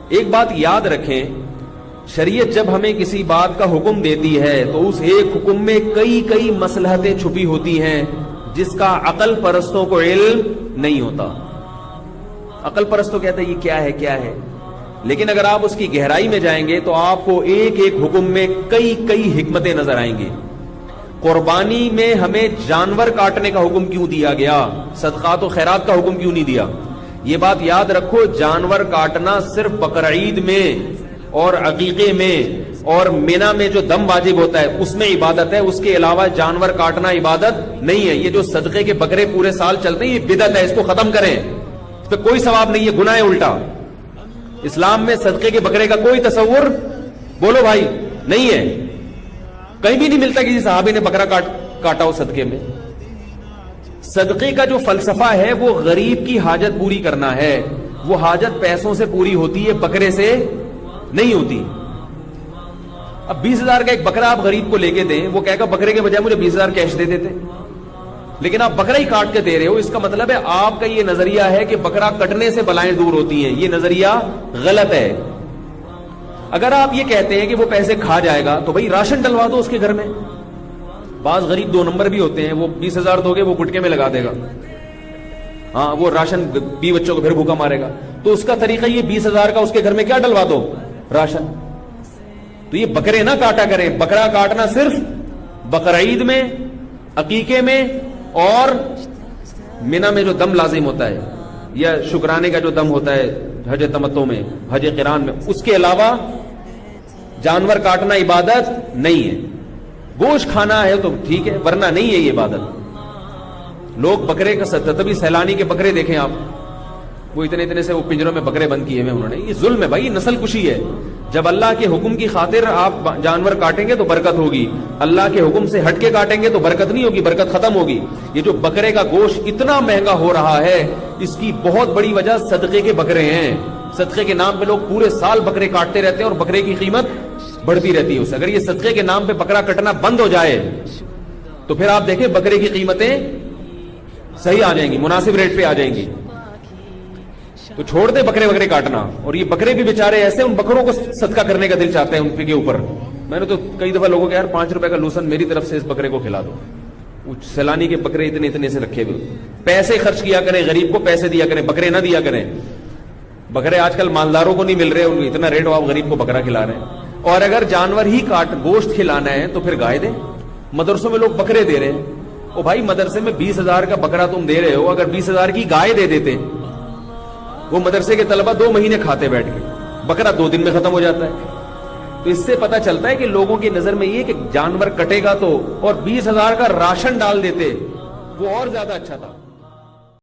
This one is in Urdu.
ایک بات یاد رکھیں، شریعت جب ہمیں کسی بات کا حکم دیتی ہے تو اس ایک حکم میں کئی کئی مصلحتیں چھپی ہوتی ہیں جس کا عقل پرستوں کو علم نہیں ہوتا۔ عقل پرستوں کہتے ہیں یہ کیا ہے کیا ہے، لیکن اگر آپ اس کی گہرائی میں جائیں گے تو آپ کو ایک ایک حکم میں کئی کئی حکمتیں نظر آئیں گی۔ قربانی میں ہمیں جانور کاٹنے کا حکم کیوں دیا گیا، صدقات و خیرات کا حکم کیوں نہیں دیا؟ یہ بات یاد رکھو، جانور کاٹنا صرف بقرعید میں اور عقیقے میں اور مینا میں جو دم واجب ہوتا ہے اس میں عبادت ہے، اس کے علاوہ جانور کاٹنا عبادت نہیں ہے۔ یہ جو صدقے کے بکرے پورے سال چلتے ہیں یہ بدعت ہے، اس کو ختم کریں، اس پہ کوئی ثواب نہیں ہے، گناہ ہے الٹا۔ اسلام میں صدقے کے بکرے کا کوئی تصور بولو بھائی نہیں ہے، کہیں بھی نہیں ملتا کسی صحابی نے بکرا کاٹا ہو صدقے میں۔ صدقے کا جو فلسفہ ہے وہ غریب کی حاجت پوری کرنا ہے، وہ حاجت پیسوں سے پوری ہوتی ہے، بکرے سے نہیں ہوتی۔ اب 20,000 کا ایک بکرا آپ غریب کو لے کے دیں، وہ کہے گا بکرے کے بجائے مجھے 20,000 کیش دے دیتے، لیکن آپ بکرا ہی کاٹ کے دے رہے ہو، اس کا مطلب ہے آپ کا یہ نظریہ ہے کہ بکرا کٹنے سے بلائیں دور ہوتی ہیں، یہ نظریہ غلط ہے۔ اگر آپ یہ کہتے ہیں کہ وہ پیسے کھا جائے گا تو بھائی راشن ڈلوا دو اس کے گھر میں۔ بعض غریب 2 نمبر بھی ہوتے ہیں، وہ 20,000 دو گے وہ گٹکے میں لگا دے گا، ہاں وہ راشن 20 بچوں کو پھر بھوکا مارے گا، تو اس کا طریقہ یہ 20,000 کا اس کے گھر میں کیا ڈلوا دو، راشن۔ تو یہ بکرے نہ کاٹا کریں، بکرا کاٹنا صرف بقرعید میں، عقیقے میں اور مینا میں جو دم لازم ہوتا ہے یا شکرانے کا جو دم ہوتا ہے حج تمتع میں، حج قران میں، اس کے علاوہ جانور کاٹنا عبادت نہیں ہے۔ گوشت کھانا ہے تو ٹھیک ہے، ورنہ نہیں ہے یہ عبادت۔ لوگ بکرے کا تبھی سیلانی کے بکرے دیکھیں آپ، وہ اتنے سے وہ پنجروں میں بکرے بند کیے ہوئے انہوں نے، یہ ظلم ہے بھائی، نسل کشی ہے۔ جب اللہ کے حکم کی خاطر آپ جانور کاٹیں گے تو برکت ہوگی، اللہ کے حکم سے ہٹ کے کاٹیں گے تو برکت نہیں ہوگی، برکت ختم ہوگی۔ یہ جو بکرے کا گوشت اتنا مہنگا ہو رہا ہے اس کی بہت بڑی وجہ صدقے کے بکرے ہیں۔ صدقے کے نام پہ لوگ پورے سال بکرے کاٹتے رہتے ہیں اور بکرے کی قیمت بڑھتی رہتی ہے اس سے۔ اگر یہ صدقے کے نام پہ بکرا کٹنا بند ہو جائے تو پھر آپ دیکھیں بکرے کی قیمتیں صحیح آ جائیں گی، مناسب ریٹ پہ آ جائیں گی۔ تو چھوڑ دے بکرے کاٹنا، اور یہ بکرے بھی بیچارے ایسے، ان بکروں کو صدقہ کرنے کا دل چاہتے ہیں ان کے اوپر۔ میں نے تو کئی دفعہ لوگوں کو یار 5 روپے کا لوسن میری طرف سے اس بکرے کو کھلا دو۔ سیلانی کے بکرے اتنے سے رکھے ہوئے، پیسے خرچ کیا کریں، غریب کو پیسے دیا کریں، بکرے نہ دیا کریں۔ بکرے آج کل مالداروں کو نہیں مل رہے، ان کو اتنا ریٹ ہو، آپ غریب کو بکرا کھلا رہے ہیں۔ اور اگر جانور ہی گوشت کھلانا ہے تو پھر گائے دیں۔ مدرسوں میں لوگ بکرے دے رہے ہیں، او بھائی مدرسے میں 20,000 کا بکرا تم دے رہے ہو، اگر 20,000 کی گائے دے دیتے، وہ مدرسے کے طلبہ 2 مہینے کھاتے بیٹھ کے، بکرا 2 دن میں ختم ہو جاتا ہے۔ تو اس سے پتہ چلتا ہے کہ لوگوں کی نظر میں یہ کہ جانور کٹے گا تو، اور 20,000 کا راشن ڈال دیتے وہ اور زیادہ اچھا تھا۔